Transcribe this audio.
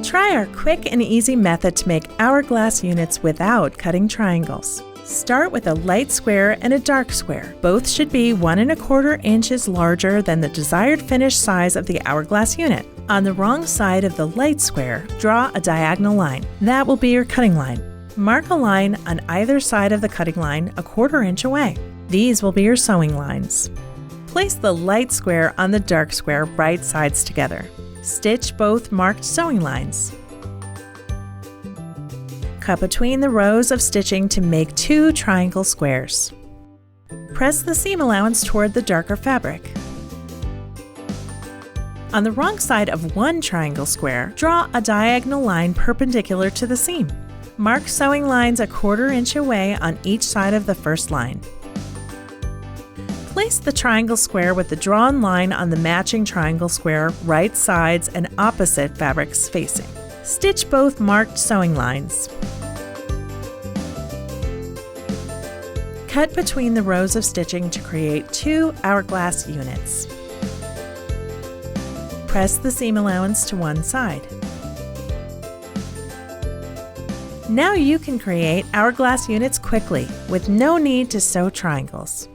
Try our quick and easy method to make hourglass units without cutting triangles. Start with a light square and a dark square. Both should be 1¼ inches larger than the desired finished size of the hourglass unit. On the wrong side of the light square, draw a diagonal line. That will be your cutting line. Mark a line on either side of the cutting line 1/4 inch away. These will be your sewing lines. Place the light square on the dark square right sides together. Stitch both marked sewing lines. Cut between the rows of stitching to make 2 triangle squares. Press the seam allowance toward the darker fabric. On the wrong side of one triangle square, draw a diagonal line perpendicular to the seam. Mark sewing lines 1/4 inch away on each side of the first line. Place the triangle square with the drawn line on the matching triangle square, right sides and opposite fabrics facing. Stitch both marked sewing lines. Cut between the rows of stitching to create 2 hourglass units. Press the seam allowance to one side. Now you can create hourglass units quickly with no need to sew triangles.